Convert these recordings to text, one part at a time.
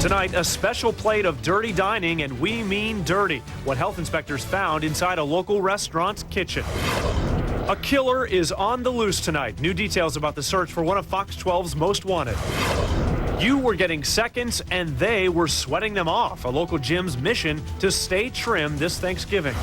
Tonight, a special plate of dirty dining, and we mean dirty. What health inspectors found inside a local restaurant's kitchen. A killer is on the loose tonight. New details about the search for one of Fox 12's most wanted. You were getting seconds, and they were sweating them off. A local gym's mission to stay trim this Thanksgiving.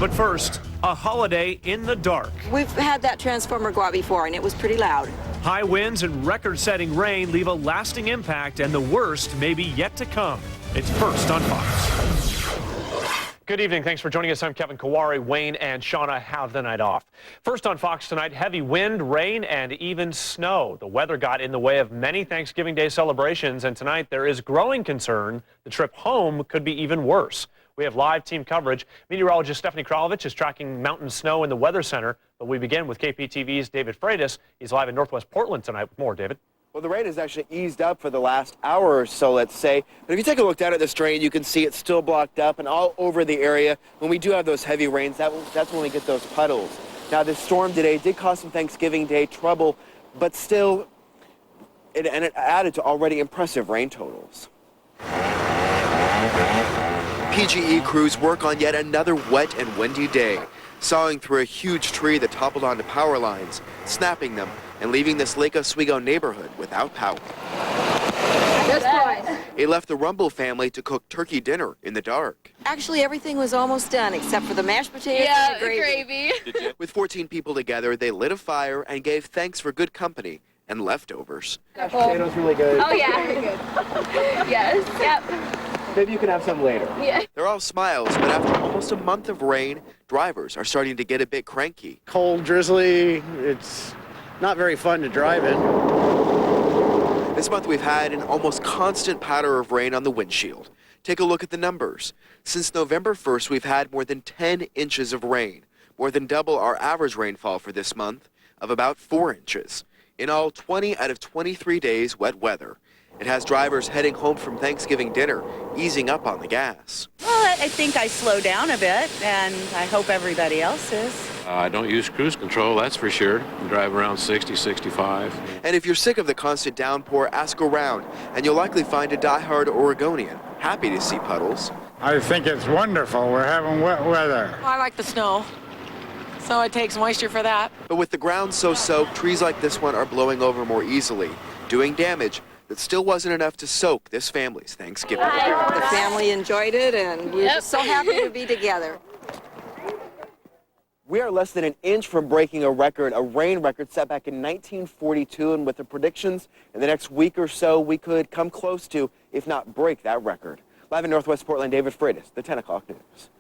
But first, a holiday in the dark. We've had that transformer go out before, and it was pretty loud. High winds and record-setting rain leave a lasting impact, and the worst may be yet to come. It's first on Fox. Good evening. Thanks for joining us. I'm Kevin Kawari. Wayne and Shauna have the night off. First on Fox tonight, heavy wind, rain, and even snow. The weather got in the way of many Thanksgiving Day celebrations, and tonight there is growing concern the trip home could be even worse. We have live team coverage. Meteorologist Stephanie Kralovich is tracking mountain snow in the Weather Center. But we begin with KPTV's David Freitas. He's live in Northwest Portland tonight with more. David. Well, the rain has actually eased up for the last hour or so, let's say. But if you take a look down at this drain, you can see it's still blocked up and all over the area. When we do have those heavy rains, that's when we get those puddles. Now, this storm today did cause some Thanksgiving Day trouble, but still, it added to already impressive rain totals. PGE crews work on yet another wet and windy day, sawing through a huge tree that toppled onto power lines, snapping them, and leaving this Lake Oswego neighborhood without power. It left the Rumble family to cook turkey dinner in the dark. Actually, everything was almost done except for the mashed potatoes and the gravy. With 14 people together, they lit a fire and gave thanks for good company and leftovers. Mashed potatoes really good. Oh yeah, really good. Yes, yep. Maybe you can have some later. Yeah. They're all smiles, but after almost a month of rain, drivers are starting to get a bit cranky. Cold, drizzly, it's not very fun to drive in. This month we've had an almost constant patter of rain on the windshield. Take a look at the numbers. Since November 1st, we've had more than 10 inches of rain, more than double our average rainfall for this month of about 4 inches. In all, 20 out of 23 days wet weather. It has drivers heading home from Thanksgiving dinner, easing up on the gas. Well, I think I slow down a bit, and I hope everybody else is. I don't use cruise control, that's for sure. I drive around 60, 65. And if you're sick of the constant downpour, ask around, and you'll likely find a diehard Oregonian happy to see puddles. I think it's wonderful. We're having wet weather. I like the snow, so it takes moisture for that. But with the ground so soaked, trees like this one are blowing over more easily, doing damage that still wasn't enough to soak this family's Thanksgiving. The family enjoyed it, and we're just so happy to be together. We are less than an inch from breaking a rain record set back in 1942, and with the predictions in the next week or so, we could come close to, if not break that record. Live in Northwest Portland, David Freitas, the 10 o'clock news.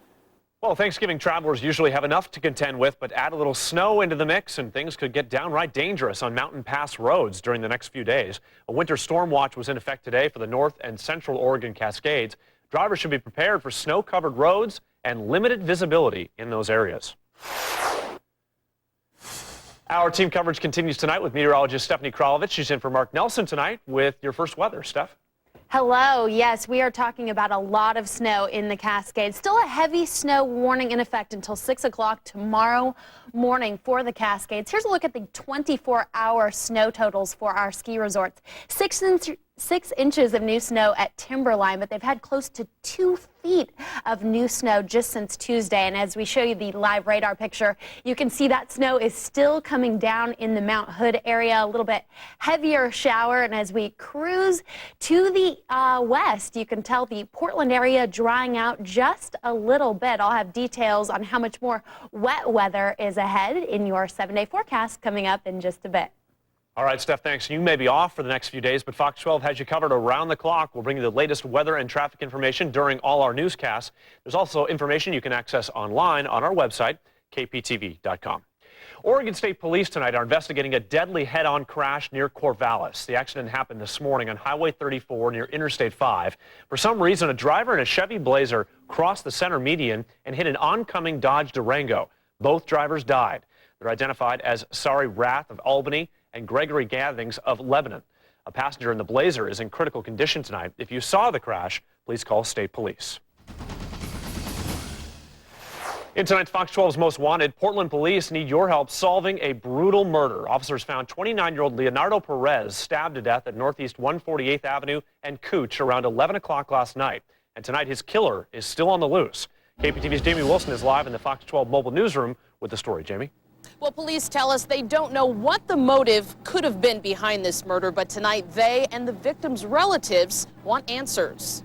Well, Thanksgiving travelers usually have enough to contend with, but add a little snow into the mix and things could get downright dangerous on mountain pass roads during the next few days. A winter storm watch was in effect today for the North and Central Oregon Cascades. Drivers should be prepared for snow-covered roads and limited visibility in those areas. Our team coverage continues tonight with meteorologist Stephanie Kralovich. She's in for Mark Nelson tonight with your first weather. Steph? Hello. Yes, we are talking about a lot of snow in the Cascades. Still a heavy snow warning in effect until 6 o'clock tomorrow morning for the Cascades. Here's a look at the 24-hour snow totals for our ski resorts. 6 inches of new snow at Timberline, but they've had close to 2 feet of new snow just since Tuesday. And as we show you the live radar picture, you can see that snow is still coming down in the Mount Hood area, a little bit heavier shower. And as we cruise to the west, you can tell the Portland area drying out just a little bit. I'll have details on how much more wet weather is ahead in your 7-day forecast coming up in just a bit. All right, Steph, thanks. You may be off for the next few days, but Fox 12 has you covered around the clock. We'll bring you the latest weather and traffic information during all our newscasts. There's also information you can access online on our website, kptv.com. Oregon State Police tonight are investigating a deadly head-on crash near Corvallis. The accident happened this morning on Highway 34 near Interstate 5. For some reason, a driver in a Chevy Blazer crossed the center median and hit an oncoming Dodge Durango. Both drivers died. They're identified as Sari Rath of Albany and Gregory Gathings of Lebanon. A passenger in the Blazer is in critical condition tonight. If you saw the crash, please call state police. In tonight's Fox 12's Most Wanted, Portland police need your help solving a brutal murder. Officers found 29-year-old Leonardo Perez stabbed to death at Northeast 148th Avenue and Cooch around 11 o'clock last night. And tonight, his killer is still on the loose. KPTV's Jamie Wilson is live in the Fox 12 mobile newsroom with the story. Jamie? Well, police tell us they don't know what the motive could have been behind this murder, but tonight they and the victim's relatives want answers.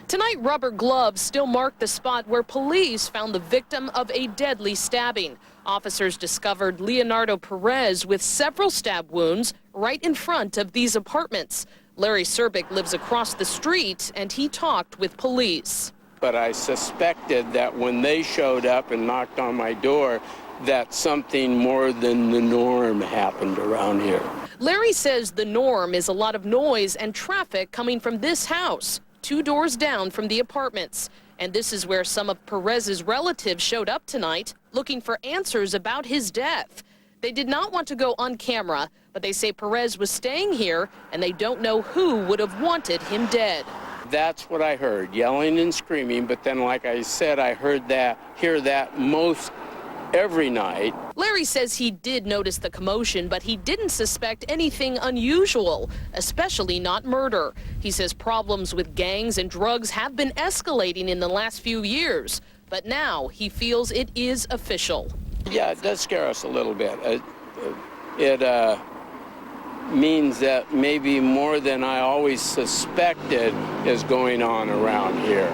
Tonight, rubber gloves still mark the spot where police found the victim of a deadly stabbing. Officers discovered Leonardo Perez with several stab wounds right in front of these apartments. Larry Serbic lives across the street, and he talked with police. But I suspected that when they showed up and knocked on my door, that something more than the norm happened around here. Larry says the norm is a lot of noise and traffic coming from this house, 2 doors down from the apartments. And this is where some of Perez's relatives showed up tonight looking for answers about his death. They did not want to go on camera, but they say Perez was staying here and they don't know who would have wanted him dead. That's what I heard, yelling and screaming. But then, like I said, I hear that most every night. Larry says he did notice the commotion, but he didn't suspect anything unusual, especially not murder. He says problems with gangs and drugs have been escalating in the last few years, but now he feels it is official. Yeah, it does scare us a little bit. It means that maybe more than I always suspected is going on around here.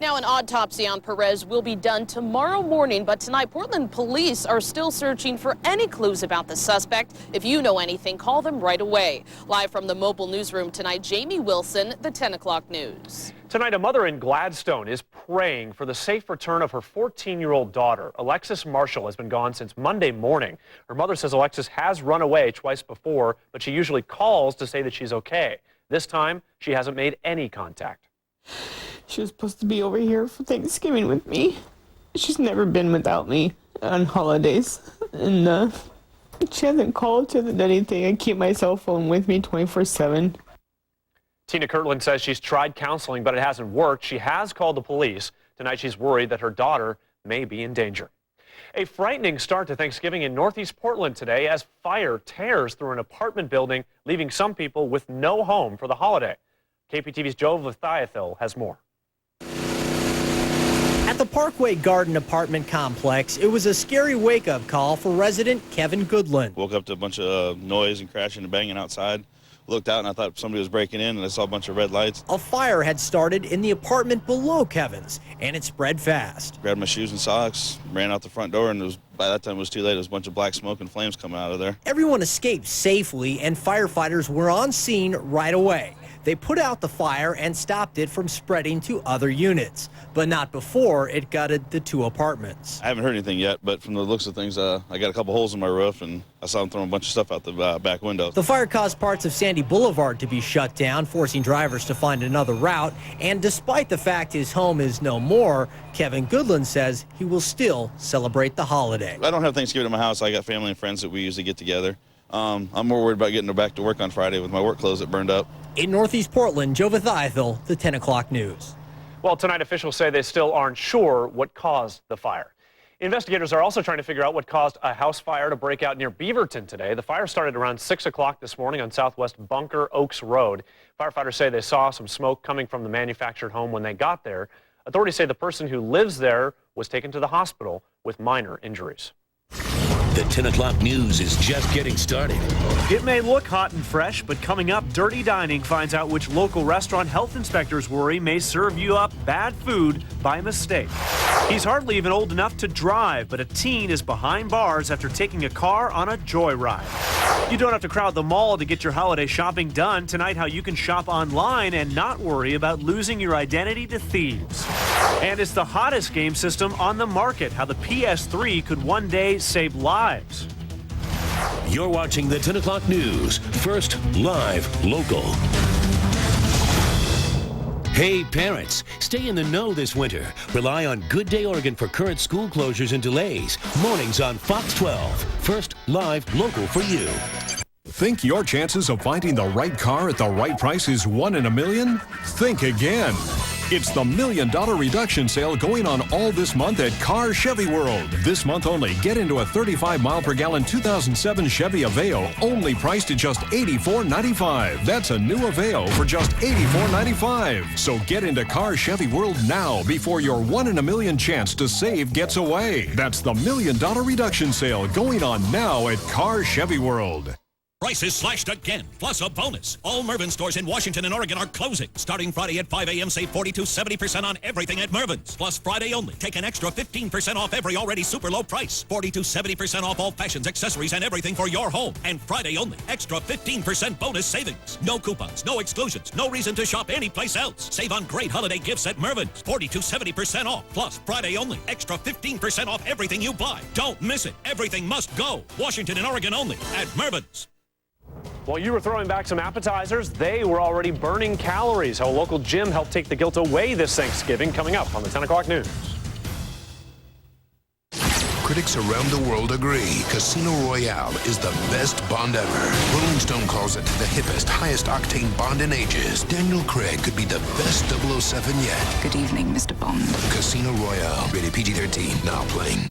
Now, an autopsy on Perez will be done tomorrow morning, but tonight Portland police are still searching for any clues about the suspect. If you know anything, call them right away. Live from the mobile newsroom tonight, Jamie Wilson, the 10 o'clock news. Tonight, a mother in Gladstone is praying for the safe return of her 14-year-old daughter. Alexis Marshall has been gone since Monday morning. Her mother says Alexis has run away twice before, but she usually calls to say that she's okay. This time, she hasn't made any contact. She was supposed to be over here for Thanksgiving with me. She's never been without me on holidays. And she hasn't called, she hasn't done anything. I keep my cell phone with me 24/7. Tina Kirtland says she's tried counseling, but it hasn't worked. She has called the police. Tonight, she's worried that her daughter may be in danger. A frightening start to Thanksgiving in Northeast Portland today as fire tears through an apartment building, leaving some people with no home for the holiday. KPTV's Joe Vithiathil has more. At the Parkway Garden apartment complex, it was a scary wake-up call for resident Kevin Goodland. Woke up to a bunch of noise and crashing and banging outside. Looked out and I thought somebody was breaking in and I saw a bunch of red lights. A fire had started in the apartment below Kevin's and it spread fast. Grabbed my shoes and socks, ran out the front door, and by that time it was too late. There was a bunch of black smoke and flames coming out of there. Everyone escaped safely and firefighters were on scene right away. They put out the fire and stopped it from spreading to other units, but not before it gutted the 2 apartments. I haven't heard anything yet, but from the looks of things, I got a couple holes in my roof, and I saw them throwing a bunch of stuff out the back window. The fire caused parts of Sandy Boulevard to be shut down, forcing drivers to find another route. And despite the fact his home is no more, Kevin Goodland says he will still celebrate the holiday. I don't have Thanksgiving at my house. I got family and friends that we usually get together. I'm more worried about getting back to work on Friday with my work clothes that burned up. In Northeast Portland, Joe Vithiathil, the 10 o'clock news. Well, tonight officials say they still aren't sure what caused the fire. Investigators are also trying to figure out what caused a house fire to break out near Beaverton today. The fire started around 6 o'clock this morning on Southwest Bunker Oaks Road. Firefighters say they saw some smoke coming from the manufactured home when they got there. Authorities say the person who lives there was taken to the hospital with minor injuries. The 10 o'clock news is just getting started. It may look hot and fresh, but coming up, Dirty Dining finds out which local restaurant health inspectors worry may serve you up bad food by mistake. He's hardly even old enough to drive, but a teen is behind bars after taking a car on a joyride. You don't have to crowd the mall to get your holiday shopping done. Tonight, how you can shop online and not worry about losing your identity to thieves. And it's the hottest game system on the market, how the PS3 could one day save lives. You're watching the 10 o'clock news, first live local. Hey parents, stay in the know this winter. Rely on Good Day Oregon for current school closures and delays. Mornings on Fox 12, first live local for you. Think your chances of finding the right car at the right price is 1 in a million? Think again. It's the $1 million reduction sale going on all this month at Car Chevy World. This month only, get into a 35-mile-per-gallon 2007 Chevy Aveo, only priced at just $84.95. That's a new Aveo for just $84.95. So get into Car Chevy World now before your 1 in a million chance to save gets away. That's the $1 million reduction sale going on now at Car Chevy World. Prices slashed again, plus a bonus. All Mervyn stores in Washington and Oregon are closing. Starting Friday at 5 a.m., save 40 to 70% on everything at Mervyn's. Plus Friday only, take an extra 15% off every already super low price. 40 to 70% off all fashions, accessories, and everything for your home. And Friday only, extra 15% bonus savings. No coupons, no exclusions, no reason to shop anyplace else. Save on great holiday gifts at Mervyn's. 40 to 70% off. Plus Friday only, extra 15% off everything you buy. Don't miss it. Everything must go. Washington and Oregon only at Mervyn's. While you were throwing back some appetizers, they were already burning calories. How a local gym helped take the guilt away this Thanksgiving, coming up on the 10 o'clock news. Critics around the world agree Casino Royale is the best Bond ever. Rolling Stone calls it the hippest, highest-octane Bond in ages. Daniel Craig could be the best 007 yet. Good evening, Mr. Bond. Casino Royale, rated PG-13, now playing.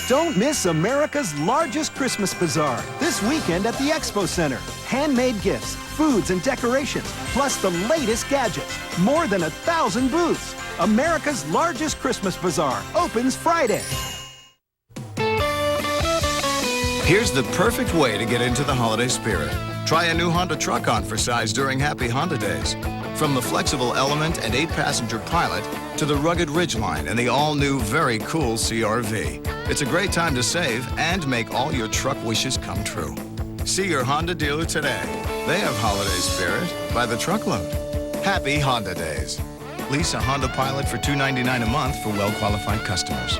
Don't miss America's largest Christmas bazaar this weekend at the Expo Center. Handmade gifts, foods, and decorations, plus the latest gadgets. More than 1,000 booths. America's largest Christmas bazaar opens Friday. Here's the perfect way to get into the holiday spirit. Try a new Honda truck-on for size during Happy Honda Days. From the flexible Element and 8-passenger Pilot to the rugged Ridgeline and the all-new, very cool CR-V. It's a great time to save and make all your truck wishes come true. See your Honda dealer today. They have holiday spirit by the truckload. Happy Honda Days. Lease a Honda Pilot for $299 a month for well-qualified customers.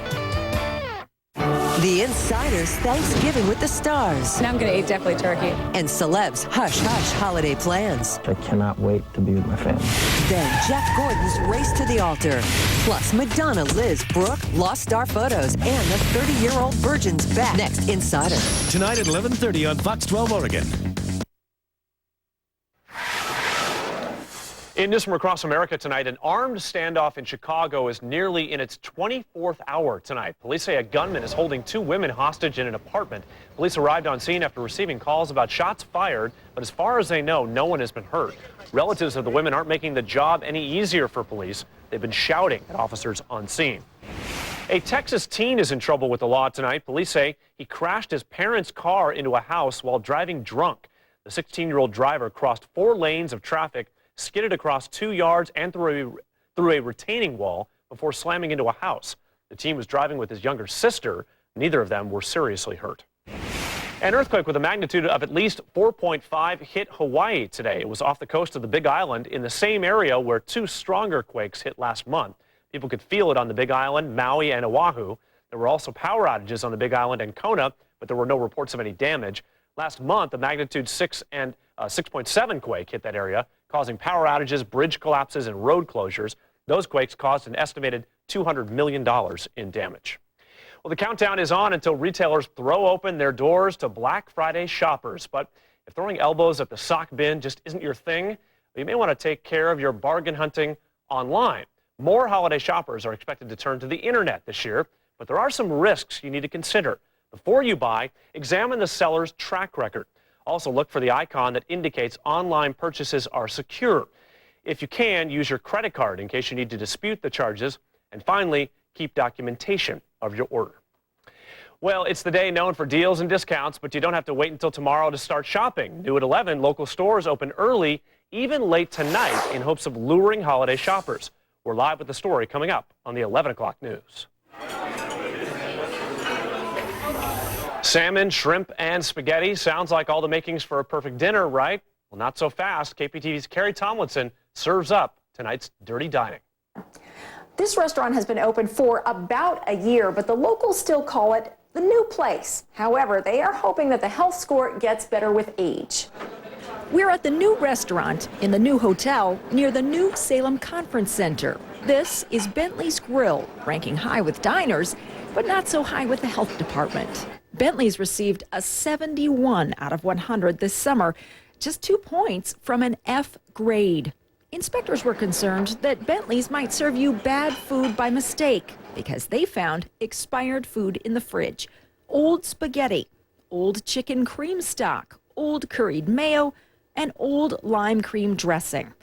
The Insider's Thanksgiving with the Stars. Now I'm going to eat definitely turkey. And celebs' hush-hush holiday plans. I cannot wait to be with my family. Then Jeff Gordon's Race to the Altar. Plus Madonna, Liz, Brooke, Lost Star Photos, and the 30-year-old virgin's back. Next, Insider. Tonight at 11:30 on Fox 12 Oregon. In news from across America tonight, an armed standoff in Chicago is nearly in its 24th hour tonight. Police say a gunman is holding 2 women hostage in an apartment. Police arrived on scene after receiving calls about shots fired, but as far as they know, no one has been hurt. Relatives of the women aren't making the job any easier for police. They've been shouting at officers on scene. A Texas teen is in trouble with the law tonight. Police say he crashed his parents' car into a house while driving drunk. The 16-year-old driver crossed 4 lanes of traffic, skidded across 2 yards and through a retaining wall before slamming into a house. The teen was driving with his younger sister. Neither of them were seriously hurt. An earthquake with a magnitude of at least 4.5 hit Hawaii today. It was off the coast of the Big Island in the same area where 2 stronger quakes hit last month. People could feel it on the Big Island, Maui, and Oahu. There were also power outages on the Big Island and Kona, but there were no reports of any damage. Last month, a magnitude 6 and 6.7 quake hit that area, causing power outages, bridge collapses, and road closures. Those quakes caused an estimated $200 million in damage. Well, the countdown is on until retailers throw open their doors to Black Friday shoppers. But if throwing elbows at the sock bin just isn't your thing, you may want to take care of your bargain hunting online. More holiday shoppers are expected to turn to the internet this year, but there are some risks you need to consider. Before you buy, examine the seller's track record. Also, look for the icon that indicates online purchases are secure. If you can, use your credit card in case you need to dispute the charges. And finally, keep documentation of your order. Well, it's the day known for deals and discounts, but you don't have to wait until tomorrow to start shopping. New at 11, local stores open early, even late tonight, in hopes of luring holiday shoppers. We're live with the story coming up on the 11 o'clock news. Salmon, shrimp, and spaghetti. Sounds like all the makings for a perfect dinner, right? Well, not so fast. KPTV's Carrie Tomlinson serves up tonight's Dirty Dining. This restaurant has been open for about a year, but the locals still call it the new place. However, they are hoping that the health score gets better with age. We're at the new restaurant in the new hotel near the new Salem Conference Center. This is Bentley's Grill, ranking high with diners, but not so high with the health department. Bentley's received a 71 out of 100 this summer, just 2 points from an F grade. inspectors were concerned that Bentley's might serve you bad food by mistake because they found expired food in the fridge. Old spaghetti, old chicken cream stock, old curried mayo, and old lime cream dressing.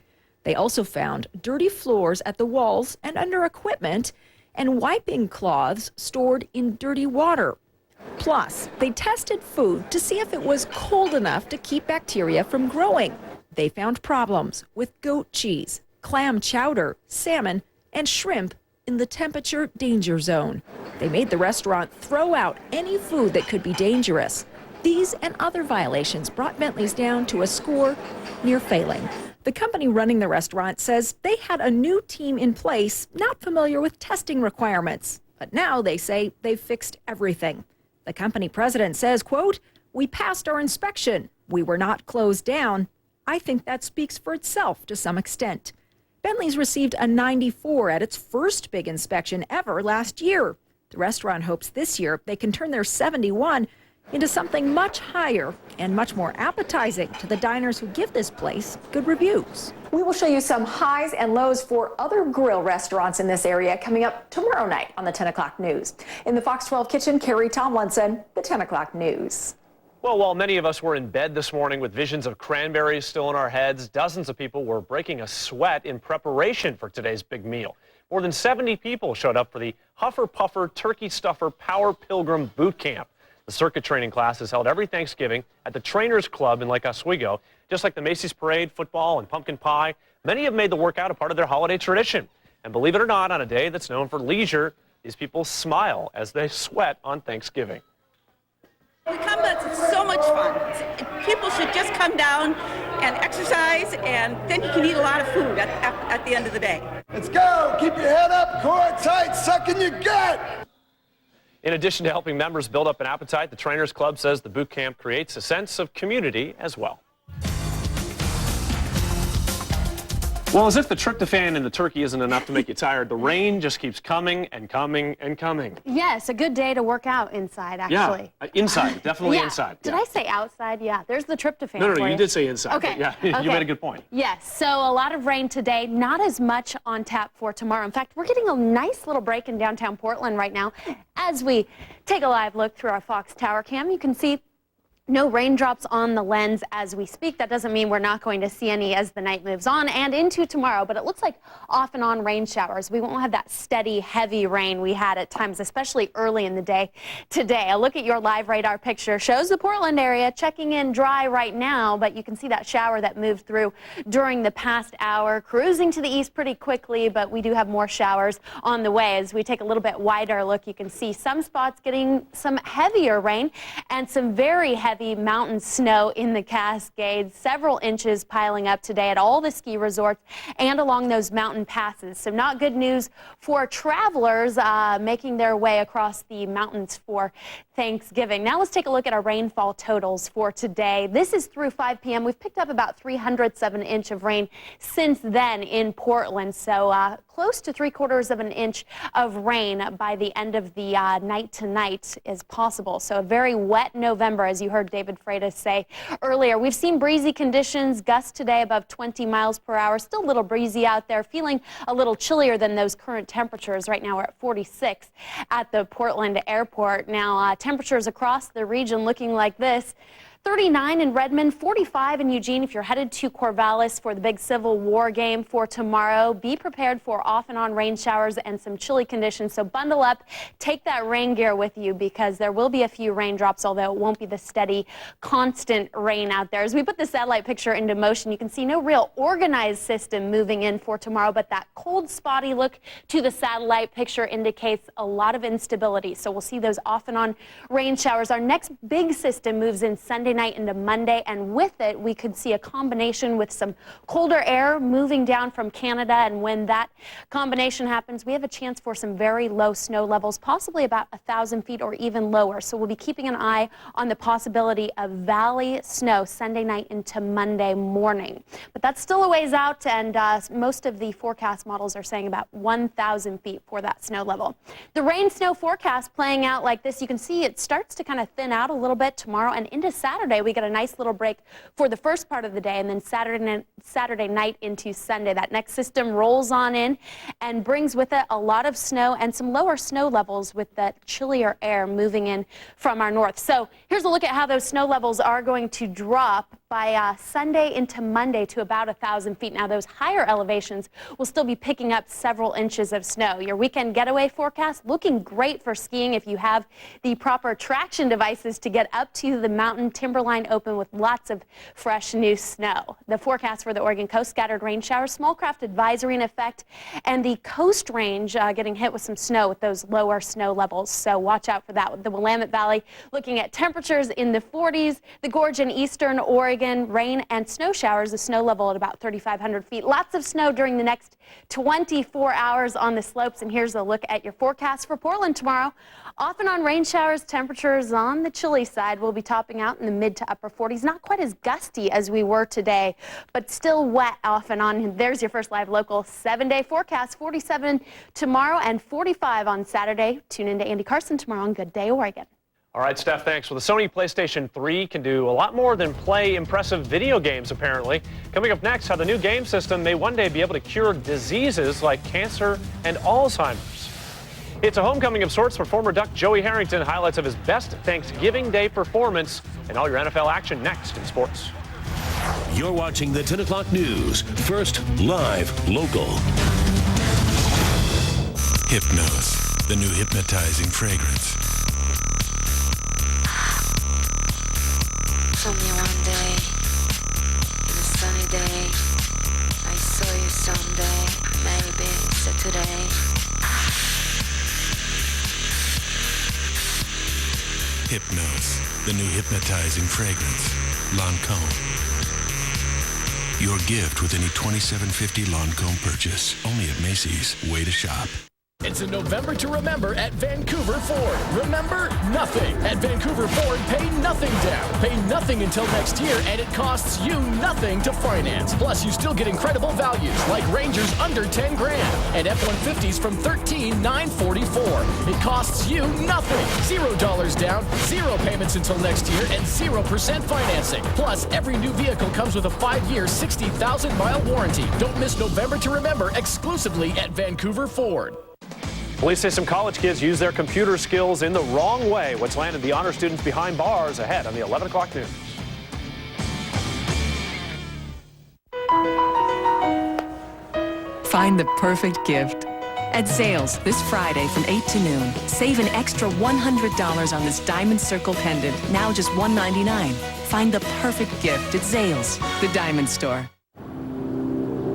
They also found dirty floors at the walls and under equipment, and wiping cloths stored in dirty water. Plus, they tested food to see if it was cold enough to keep bacteria from growing. They found problems with goat cheese, clam chowder, salmon, and shrimp in the temperature danger zone. They made the restaurant throw out any food that could be dangerous. These and other violations brought Bentley's down to a score near failing. The company running the restaurant says they had a new team in place not familiar with testing requirements. But now they say they've fixed everything. The company president says, quote, "We passed our inspection. We were not closed down. I think that speaks for itself to some extent." Bentley's received a 94 at its first big inspection ever last year. The restaurant hopes this year they can turn their 71 into something much higher and much more appetizing to the diners who give this place good reviews. We will show you some highs and lows for other grill restaurants in this area coming up tomorrow night on the 10 o'clock news. In the Fox 12 kitchen, Carrie Tomlinson, the 10 o'clock news. Well, while many of us were in bed this morning with visions of cranberries still in our heads, dozens of people were breaking a sweat in preparation for today's big meal. More than 70 people showed up for the Huffer Puffer Turkey Stuffer Power Pilgrim Boot Camp. The circuit training class is held every Thanksgiving at the Trainers Club in Lake Oswego. Just like the Macy's Parade, football, and pumpkin pie, many have made the workout a part of their holiday tradition. And believe it or not, on a day that's known for leisure, these people smile as they sweat on Thanksgiving. We come, it's so much fun. People should just come down and exercise, and then you can eat a lot of food at the end of the day. Let's go. Keep your head up, core tight, suck in your gut. In addition to helping members build up an appetite, the Trainers Club says the boot camp creates a sense of community as well. Well, as if the tryptophan in the turkey isn't enough to make you tired, the rain just keeps coming and coming and coming. Yes, a good day to work out inside, actually. Yeah, inside, definitely yeah. inside. Did I say outside? Yeah, there's the tryptophan. No, you did say inside. Okay. Yeah, okay. You made a good point. Yes, so a lot of rain today, not as much on tap for tomorrow. In fact, we're getting a nice little break in downtown Portland right now. As we take a live look through our Fox Tower cam, you can see no raindrops on the lens as we speak. That doesn't mean we're not going to see any as the night moves on and into tomorrow, but it looks like off and on rain showers. We won't have that steady, heavy rain we had at times, especially early in the day today. A look at your live radar picture shows the Portland area checking in dry right now, but you can see that shower that moved through during the past hour, cruising to the east pretty quickly, but we do have more showers on the way. As we take a little bit wider look, you can see some spots getting some heavier rain and some very heavy mountain snow in the Cascades, several inches piling up today at all the ski resorts and along those mountain passes. So not good news for travelers making their way across the mountains for Thanksgiving. Now let's take a look at our rainfall totals for today. This is through 5 p.m. We've picked up about 3/4 of an inch of rain since then in Portland. So close to 3/4 of an inch of rain by the end of the night tonight is possible. So a very wet November, as you heard David Freitas say earlier. We've seen breezy conditions, gusts today above 20 miles per hour. Still a little breezy out there, feeling a little chillier than those current temperatures. Right now we're at 46 at the Portland airport. Now temperatures across the region looking like this. 39 in Redmond, 45 in Eugene. If you're headed to Corvallis for the big Civil War game for tomorrow, be prepared for off and on rain showers and some chilly conditions. So bundle up, take that rain gear with you because there will be a few raindrops, although it won't be the steady, constant rain out there. As we put the satellite picture into motion, you can see no real organized system moving in for tomorrow, but that cold, spotty look to the satellite picture indicates a lot of instability. So we'll see those off and on rain showers. Our next big system moves in Sunday night into Monday, and with it we could see a combination with some colder air moving down from Canada, and when that combination happens we have a chance for some very low snow levels, possibly about 1,000 feet or even lower. So we'll be keeping an eye on the possibility of valley snow Sunday night into Monday morning, but that's still a ways out, and most of the forecast models are saying about 1,000 feet for that snow level. The rain snow forecast playing out like this. You can see it starts to kind of thin out a little bit tomorrow and into Saturday. Saturday, we get a nice little break for the first part of the day, and then Saturday night into Sunday. That next system rolls on in and brings with it a lot of snow and some lower snow levels with that chillier air moving in from our north. So here's a look at how those snow levels are going to drop by Sunday into Monday to about 1,000 feet. Now, those higher elevations will still be picking up several inches of snow. Your weekend getaway forecast looking great for skiing if you have the proper traction devices to get up to the mountain. Timberline open with lots of fresh new snow. The forecast for the Oregon coast, scattered rain showers, small craft advisory in effect, and the coast range getting hit with some snow with those lower snow levels. So watch out for that. With the Willamette Valley looking at temperatures in the 40s, the Gorge in eastern Oregon, rain and snow showers, the snow level at about 3,500 feet. Lots of snow during the next 24 hours on the slopes. And here's a look at your forecast for Portland tomorrow. Off and on rain showers, temperatures on the chilly side will be topping out in the mid to upper 40s. Not quite as gusty as we were today, but still wet off and on. There's your first live local 7-day forecast. 47 tomorrow and 45 on Saturday. Tune in to Andy Carson tomorrow on Good Day Oregon. All right, Steph, thanks. Well, the Sony PlayStation 3 can do a lot more than play impressive video games, apparently. Coming up next, how the new game system may one day be able to cure diseases like cancer and Alzheimer's. It's a homecoming of sorts for former Duck Joey Harrington. Highlights of his best Thanksgiving Day performance and all your NFL action next in sports. You're watching the 10 o'clock news. First, live, local. Hypnose, the new hypnotizing fragrance. Told me one day, in a sunny day, I saw you someday, maybe it's today. Hypnose, the new hypnotizing fragrance. Lancôme. Your gift with any $27.50 Lancôme purchase. Only at Macy's. Way to shop. It's a November to remember at Vancouver Ford. Remember nothing. At Vancouver Ford, pay nothing down. Pay nothing until next year, and it costs you nothing to finance. Plus, you still get incredible values like Rangers under 10 grand and F-150s from $13,944. It costs you nothing. $0 down, 0 payments until next year, and 0% financing. Plus, every new vehicle comes with a 5-year, 60,000-mile warranty. Don't miss November to remember exclusively at Vancouver Ford. Police say some college kids use their computer skills in the wrong way. What's landed the honor students behind bars ahead on the 11 o'clock news. Find the perfect gift at Zales this Friday from 8 to noon. Save an extra $100 on this Diamond Circle pendant, now just $199. Find the perfect gift at Zales, the diamond store.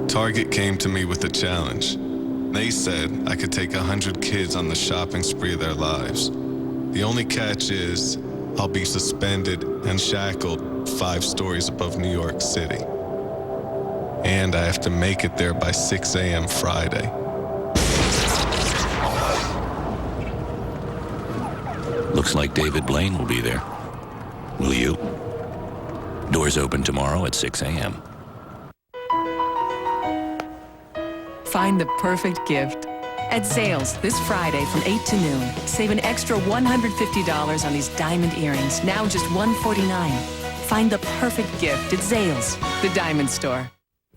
Target came to me with a challenge. They said I could take 100 kids on the shopping spree of their lives. The only catch is I'll be suspended and shackled 5 stories above New York City. And I have to make it there by 6 a.m. Friday. Looks like David Blaine will be there. Will you? Doors open tomorrow at 6 a.m. Find the perfect gift at Zales this Friday from 8 to noon. Save an extra $150 on these diamond earrings, now just $149. Find the perfect gift at Zales, the diamond store.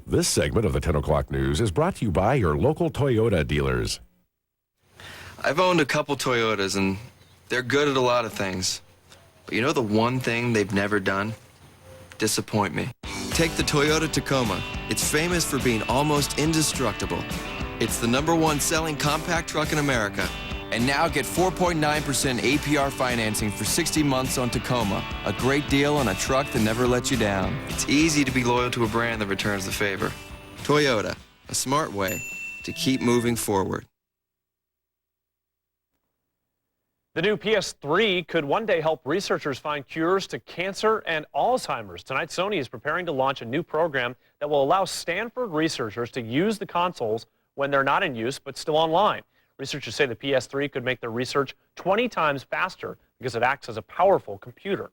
This segment of the 10 o'clock news is brought to you by your local Toyota dealers. I've owned a couple Toyotas, and they're good at a lot of things. But you know the one thing they've never done? Disappoint me. Take the Toyota Tacoma. It's famous for being almost indestructible. It's the #1 selling compact truck in America. And now get 4.9% APR financing for 60 months on Tacoma. A great deal on a truck that never lets you down. It's easy to be loyal to a brand that returns the favor. Toyota, a smart way to keep moving forward. The new PS3 could one day help researchers find cures to cancer and Alzheimer's. Tonight, Sony is preparing to launch a new program that will allow Stanford researchers to use the consoles when they're not in use but still online. Researchers say the PS3 could make their research 20 times faster because it acts as a powerful computer.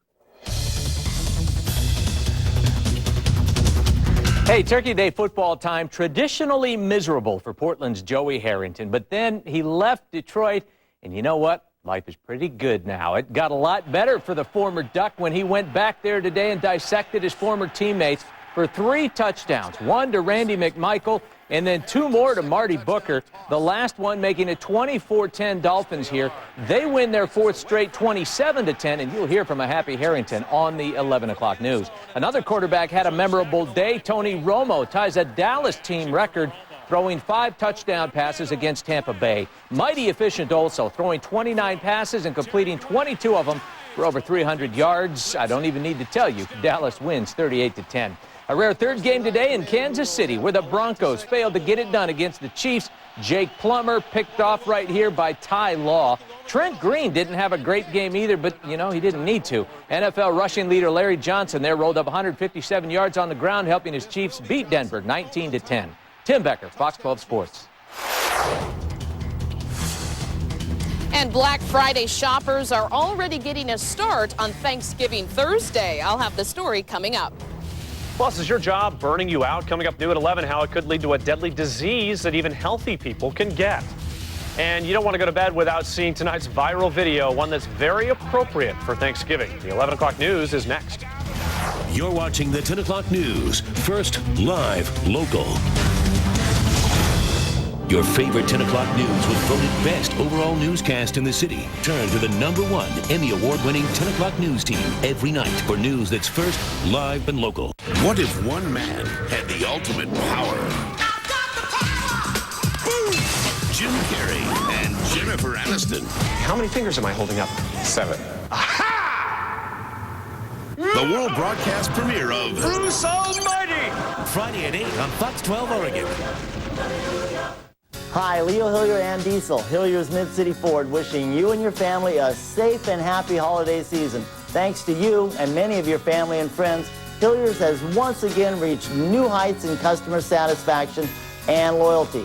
Hey, Turkey Day football time, traditionally miserable for Portland's Joey Harrington, but then he left Detroit, and you know what? Life is pretty good now. It got a lot better for the former Duck when he went back there today and dissected his former teammates for 3 touchdowns. 1 to Randy McMichael and then 2 more to Marty Booker. The last one making it 24-10 Dolphins here. They win their 4th straight 27-10, and you'll hear from a Happy Harrington on the 11 o'clock news. Another quarterback had a memorable day. Tony Romo ties a Dallas team record, throwing 5 touchdown passes against Tampa Bay. Mighty efficient also, throwing 29 passes and completing 22 of them for over 300 yards. I don't even need to tell you, Dallas wins 38-10. A rare 3rd game today in Kansas City, where the Broncos failed to get it done against the Chiefs. Jake Plummer picked off right here by Ty Law. Trent Green didn't have a great game either, but, you know, he didn't need to. NFL rushing leader Larry Johnson there rolled up 157 yards on the ground, helping his Chiefs beat Denver 19-10. Tim Becker, Fox 12 Sports. And Black Friday shoppers are already getting a start on Thanksgiving Thursday. I'll have the story coming up. Plus, is your job burning you out? Coming up new at 11, how it could lead to a deadly disease that even healthy people can get. And you don't want to go to bed without seeing tonight's viral video, one that's very appropriate for Thanksgiving. The 11 o'clock news is next. You're watching the 10 o'clock news. First, live, local. Your favorite 10 o'clock news was voted best overall newscast in the city. Turn to the #1 Emmy Award-winning 10 o'clock news team every night for news that's first, live, and local. What if one man had the ultimate power? Jim Carrey and Jennifer Aniston. How many fingers am I holding up? 7. The world broadcast premiere of Bruce Almighty! Friday at 8 on Fox 12 Oregon. Hi, Leo Hillier and Diesel, Hillier's Mid-City Ford, wishing you and your family a safe and happy holiday season. Thanks to you and many of your family and friends, Hillier's has once again reached new heights in customer satisfaction and loyalty.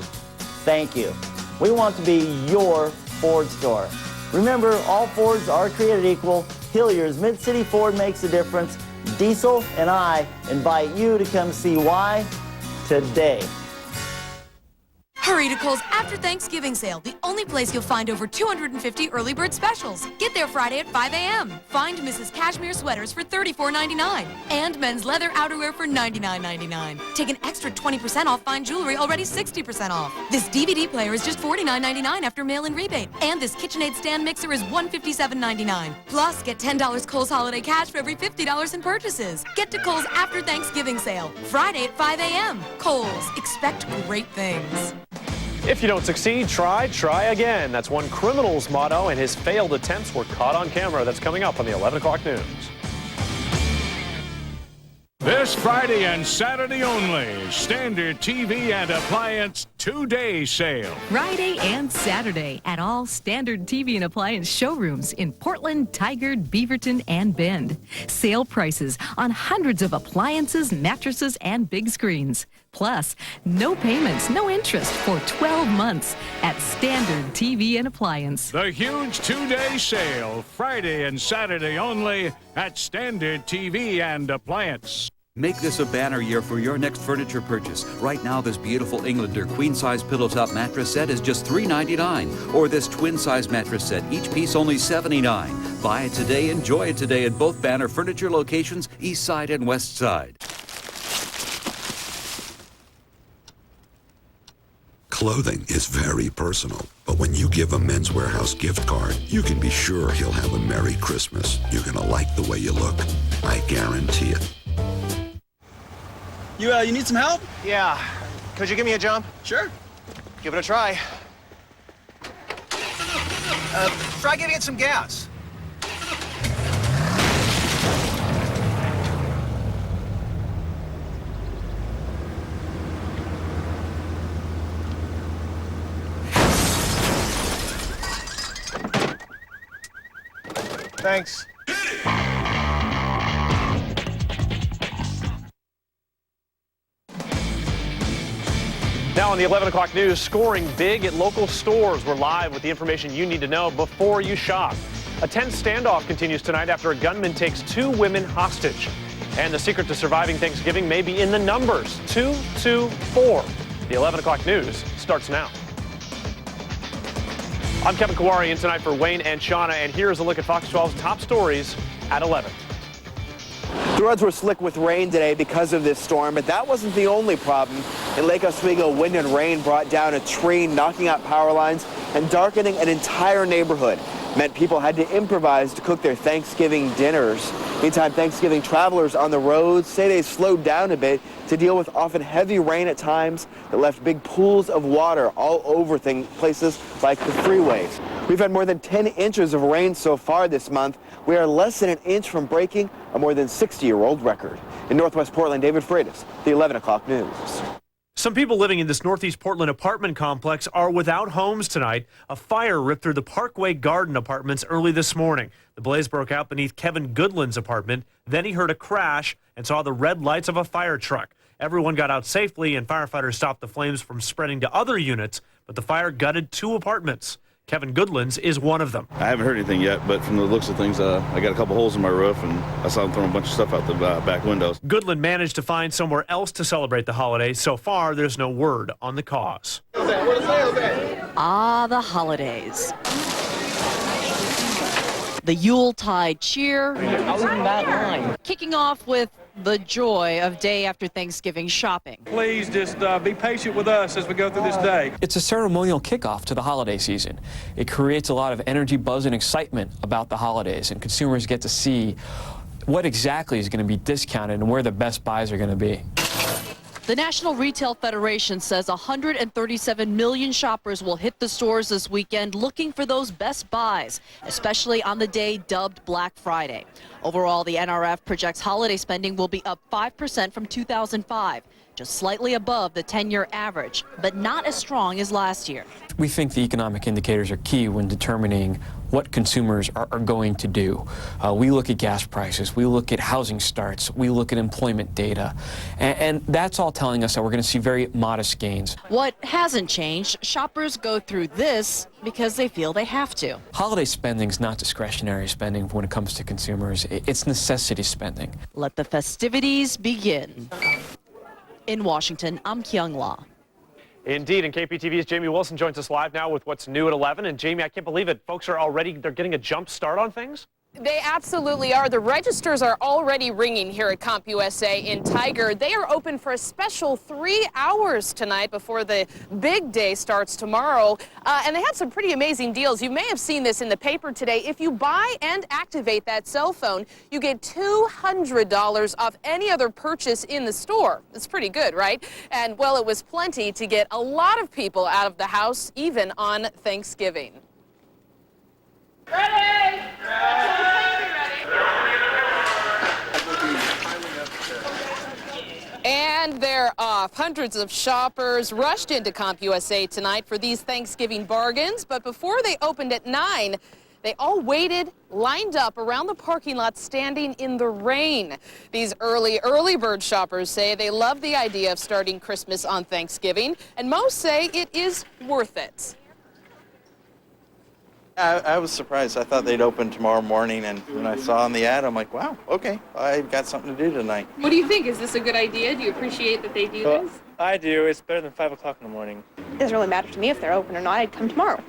Thank you. We want to be your Ford store. Remember, all Fords are created equal. Hillier's Mid-City Ford makes a difference. Diesel and I invite you to come see why today. Hurry to Kohl's after Thanksgiving sale, the only place you'll find over 250 early bird specials. Get there Friday at 5 a.m. Find Mrs. Cashmere sweaters for $34.99 and men's leather outerwear for $99.99. Take an extra 20% off fine jewelry, already 60% off. This DVD player is just $49.99 after mail-in rebate. And this KitchenAid stand mixer is $157.99. Plus, get $10 Kohl's holiday cash for every $50 in purchases. Get to Kohl's after Thanksgiving sale, Friday at 5 a.m. Kohl's, expect great things. If you don't succeed, try again. That's one criminal's motto, and his failed attempts were caught on camera. That's coming up on the 11 o'clock news. This Friday and Saturday only, Standard TV and Appliance 2-day sale. Friday and Saturday at all Standard TV and Appliance showrooms in Portland, Tigard, Beaverton, and Bend. Sale prices on hundreds of appliances, mattresses, and big screens. Plus, no payments, no interest for 12 months at Standard TV and Appliance. The huge 2-day sale, Friday and Saturday only at Standard TV and Appliance. Make this a banner year for your next furniture purchase. Right now, this beautiful Englander queen-size pillow top mattress set is just $3.99. Or this twin-size mattress set, each piece only $79. Buy it today, enjoy it today at both Banner Furniture locations, East Side and West Side. Clothing is very personal, but when you give a Men's Warehouse gift card, you can be sure he'll have a Merry Christmas. You're gonna like the way you look. I guarantee it. You need some help? Yeah. Could you give me a jump? Sure. Give it a try. Try giving it some gas. Thanks. Now on the 11 o'clock news, scoring big at local stores. We're live with the information you need to know before you shop. A tense standoff continues tonight after a gunman takes 2 women hostage. And the secret to surviving Thanksgiving may be in the numbers, 224. The 11 o'clock news starts now. I'm Kevin Kawari in tonight for Wayne and Shauna, and here's a look at Fox 12's top stories at 11. The roads were slick with rain today because of this storm, but that wasn't the only problem. In Lake Oswego, wind and rain brought down a tree, knocking out power lines and darkening an entire neighborhood. It meant people had to improvise to cook their Thanksgiving dinners. Meantime, Thanksgiving travelers on the roads say they slowed down a bit to deal with often heavy rain at times that left big pools of water all over places like the freeways. We've had more than 10 inches of rain so far this month. We are less than an inch from breaking a more than 60-year-old record. In Northwest Portland, David Freitas, the 11 o'clock news. Some people living in this Northeast Portland apartment complex are without homes tonight. A fire ripped through the Parkway Garden apartments early this morning. The blaze broke out beneath Kevin Goodland's apartment. Then he heard a crash and saw the red lights of a fire truck. Everyone got out safely and firefighters stopped the flames from spreading to other units, but the fire gutted 2 apartments. Kevin Goodland's is one of them. I haven't heard anything yet, but from the looks of things, I got a couple holes in my roof, and I saw them throwing a bunch of stuff out the back windows. Goodland managed to find somewhere else to celebrate the holidays. So far, there's no word on the cause. Ah, the holidays. The Yuletide cheer. I was in that line. Kicking off with the joy of day after Thanksgiving shopping. Please just be patient with us as we go through this day. It's a ceremonial kickoff to the holiday season. It creates a lot of energy, buzz, and excitement about the holidays, and consumers get to see what exactly is going to be discounted and where the best buys are going to be. The National Retail Federation says 137 million shoppers will hit the stores this weekend looking for those best buys, especially on the day dubbed Black Friday. Overall, the NRF projects holiday spending will be up 5% from 2005, just slightly above the 10-year average, but not as strong as last year. We think the economic indicators are key when determining what consumers are going to do. We look at gas prices, we look at housing starts, we look at employment data, and that's all telling us that we're going to see very modest gains. What hasn't changed, shoppers go through this because they feel they have to. Holiday spending is not discretionary spending when it comes to consumers. It's necessity spending. Let the festivities begin. In Washington, I'm Kyung La. Indeed, and KPTV's Jamie Wilson joins us live now with what's new at 11. And Jamie, I can't believe it. Folks are they're getting a jump start on things? They absolutely are. The registers are already ringing here at CompUSA in Tiger. They are open for a special 3 hours tonight before the big day starts tomorrow. And they had some pretty amazing deals. You may have seen this in the paper today. If you buy and activate that cell phone, you get $200 off any other purchase in the store. It's pretty good, right? And, well, it was plenty to get a lot of people out of the house, even on Thanksgiving. Ready! And they're off. Hundreds of shoppers rushed into CompUSA tonight for these Thanksgiving bargains, but before they opened at 9, they all waited, lined up around the parking lot, standing in the rain. These early bird shoppers say they love the idea of starting Christmas on Thanksgiving, and most say it is worth it. I was surprised. I thought they'd open tomorrow morning, and when I saw on the ad, I'm like, wow, okay, I've got something to do tonight. What do you think? Is this a good idea? Do you appreciate that they do this? I do. It's better than 5 o'clock in the morning. It doesn't really matter to me if they're open or not. I'd come tomorrow.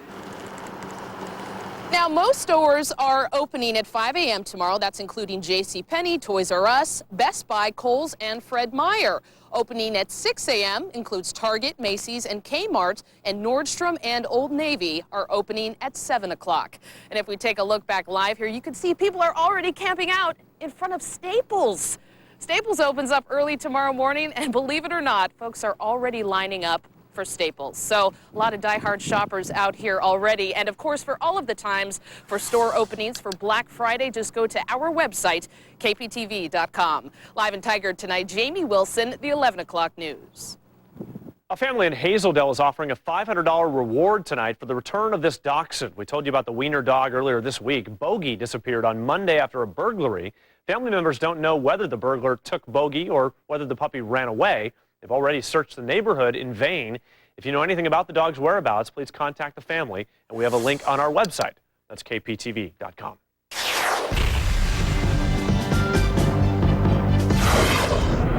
Now, most stores are opening at 5 a.m. tomorrow. That's including JCPenney, Toys R Us, Best Buy, Kohl's, and Fred Meyer. Opening at 6 a.m. includes Target, Macy's, and Kmart, and Nordstrom and Old Navy are opening at 7 o'clock. And if we take a look back live here, you can see people are already camping out in front of Staples. Staples opens up early tomorrow morning, and believe it or not, folks are already lining up for Staples. So a lot of diehard shoppers out here already. And of course, for all of the times for store openings for Black Friday, just go to our website, kptv.com. Live in Tiger tonight, Jamie Wilson, the 11 o'clock news. A family in Hazeldale is offering a $500 reward tonight for the return of this dachshund. We told you about the wiener dog earlier this week. Bogey disappeared on Monday after a burglary. Family members don't know whether the burglar took Bogey or whether the puppy ran away. They've already searched the neighborhood in vain. If you know anything about the dog's whereabouts, please contact the family, and we have a link on our website. That's kptv.com.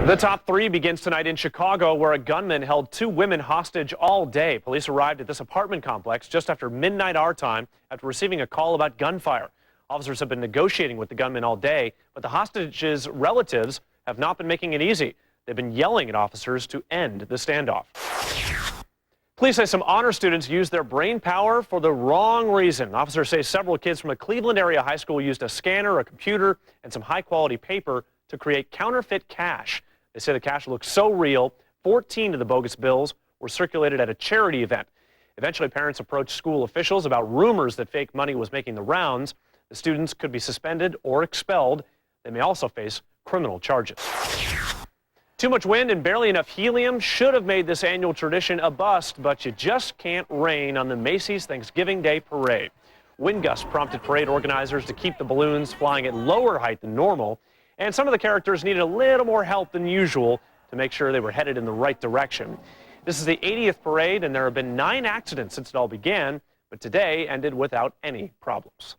The top three begins tonight in Chicago, where a gunman held 2 women hostage all day. Police arrived at this apartment complex just after midnight our time after receiving a call about gunfire. Officers have been negotiating with the gunman all day, but the hostages' relatives have not been making it easy. They've been yelling at officers to end the standoff. Police say some honor students used their brain power for the wrong reason. Officers say several kids from a Cleveland area high school used a scanner, a computer, and some high-quality paper to create counterfeit cash. They say the cash looked so real, 14 of the bogus bills were circulated at a charity event. Eventually, parents approached school officials about rumors that fake money was making the rounds. The students could be suspended or expelled. They may also face criminal charges. Too much wind and barely enough helium should have made this annual tradition a bust, but you just can't rain on the Macy's Thanksgiving Day Parade. Wind gusts prompted parade organizers to keep the balloons flying at lower height than normal, and some of the characters needed a little more help than usual to make sure they were headed in the right direction. This is the 80th parade, and there have been 9 accidents since it all began, but today ended without any problems.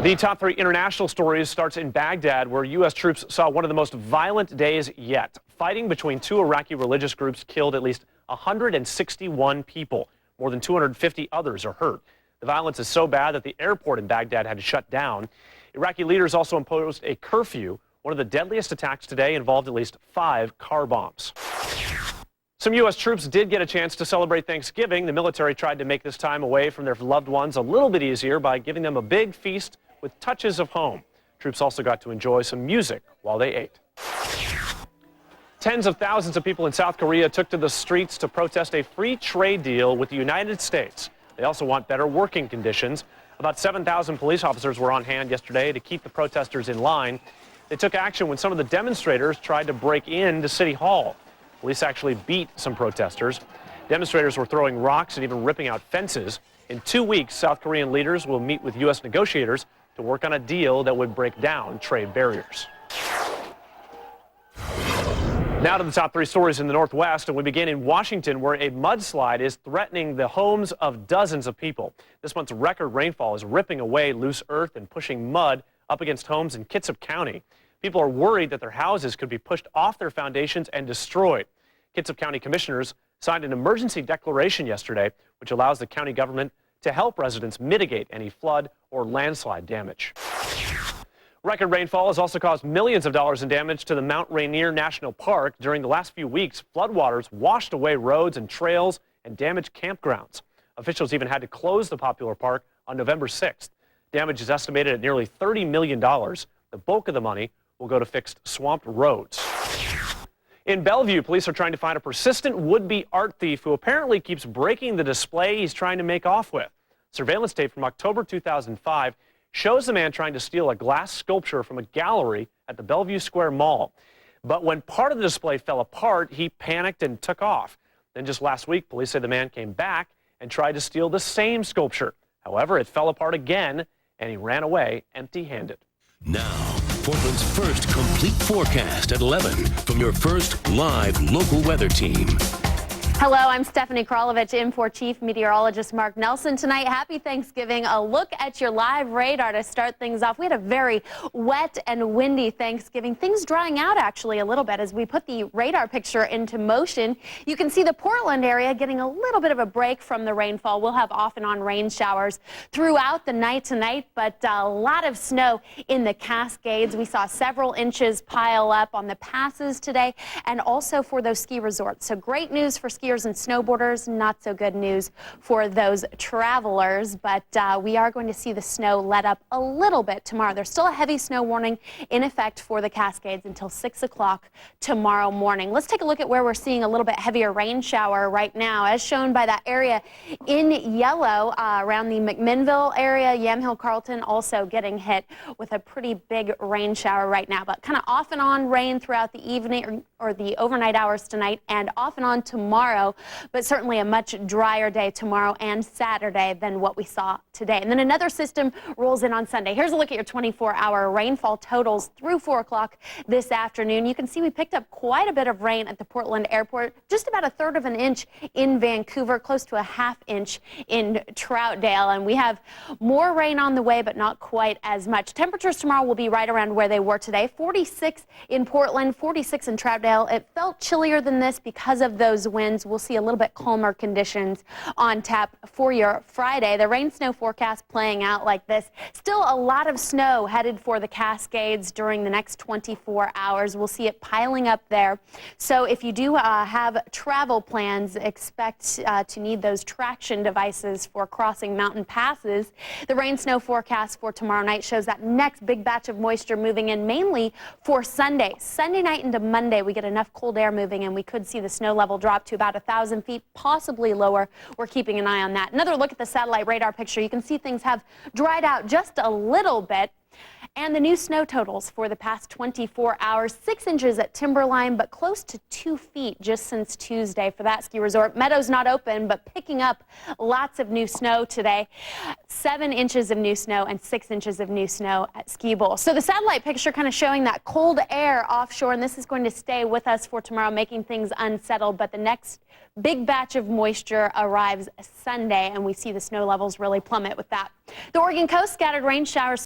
The top 3 international stories starts in Baghdad, where U.S. troops saw one of the most violent days yet. Fighting between 2 Iraqi religious groups killed at least 161 people. More than 250 others are hurt. The violence is so bad that the airport in Baghdad had to shut down. Iraqi leaders also imposed a curfew. One of the deadliest attacks today involved at least 5 car bombs. Some U.S. troops did get a chance to celebrate Thanksgiving. The military tried to make this time away from their loved ones a little bit easier by giving them a big feast with touches of home. Troops also got to enjoy some music while they ate. Tens of thousands of people in South Korea took to the streets to protest a free trade deal with the United States. They also want better working conditions. About 7,000 police officers were on hand yesterday to keep the protesters in line. They took action when some of the demonstrators tried to break into City Hall. Police actually beat some protesters. Demonstrators were throwing rocks and even ripping out fences. In 2 weeks, South Korean leaders will meet with U.S. negotiators to work on a deal that would break down trade barriers. Now to the top 3 stories in the Northwest, and we begin in Washington, where a mudslide is threatening the homes of dozens of people. This month's record rainfall is ripping away loose earth and pushing mud up against homes in Kitsap County. People are worried that their houses could be pushed off their foundations and destroyed. Kitsap County commissioners signed an emergency declaration yesterday, which allows the county government to help residents mitigate any flood or landslide damage. Record rainfall has also caused millions of dollars in damage to the Mount Rainier National Park. During the last few weeks, floodwaters washed away roads and trails and damaged campgrounds. Officials even had to close the popular park on November 6th. Damage is estimated at nearly $30 million. The bulk of the money will go to fix swamped roads. In Bellevue, police are trying to find a persistent would-be art thief who apparently keeps breaking the display he's trying to make off with. Surveillance tape from October 2005 shows the man trying to steal a glass sculpture from a gallery at the Bellevue Square Mall. But when part of the display fell apart, he panicked and took off. Then just last week, police say the man came back and tried to steal the same sculpture. However, it fell apart again, and he ran away empty-handed. Now, Portland's first complete forecast at 11 from your first live local weather team. Hello, I'm Stephanie Kralovich in for Chief Meteorologist Mark Nelson. Tonight, happy Thanksgiving. A look at your live radar to start things off. We had a very wet and windy Thanksgiving. Things drying out actually a little bit as we put the radar picture into motion. You can see the Portland area getting a little bit of a break from the rainfall. We'll have off and on rain showers throughout the night tonight, but a lot of snow in the Cascades. We saw several inches pile up on the passes today and also for those ski resorts. So great news for skiers and snowboarders, not so good news for those travelers, but we are going to see the snow let up a little bit tomorrow. There's still a heavy snow warning in effect for the Cascades until 6 o'clock tomorrow morning. Let's take a look at where we're seeing a little bit heavier rain shower right now, as shown by that area in yellow around the McMinnville area. Yamhill, Carlton also getting hit with a pretty big rain shower right now, but kind of off and on rain throughout the evening or the overnight hours tonight and off and on tomorrow. tomorrow, but certainly a much drier day tomorrow and Saturday than what we saw today. And then another system rolls in on Sunday. Here's a look at your 24-hour rainfall totals through 4 o'clock this afternoon. You can see we picked up quite a bit of rain at the Portland airport, just about 1/3 of an inch in Vancouver, close to a 1/2 inch in Troutdale. And we have more rain on the way, but not quite as much. Temperatures tomorrow will be right around where they were today. 46 in Portland, 46 in Troutdale. It felt chillier than this because of those winds. We'll see a little bit calmer conditions on tap for your Friday. The rain snow forecast playing out like this. Still a lot of snow headed for the Cascades during the next 24 hours. We'll see it piling up there. So if you do have travel plans, expect to need those traction devices for crossing mountain passes. The rain snow forecast for tomorrow night shows that next big batch of moisture moving in mainly for Sunday. Sunday night into Monday, we get enough cold air moving and we could see the snow level drop to about 1,000 feet, possibly lower. We're keeping an eye on that. Another look at the satellite radar picture. You can see things have dried out just a little bit. And the new snow totals for the past 24 hours, 6 inches at Timberline, but close to 2 feet just since Tuesday for that ski resort. Meadows not open, but picking up lots of new snow today. 7 inches of new snow and 6 inches of new snow at Ski Bowl. So the satellite picture kind of showing that cold air offshore, and this is going to stay with us for tomorrow, making things unsettled. But the next big batch of moisture arrives Sunday, and we see the snow levels really plummet with that. The Oregon coast, scattered rain showers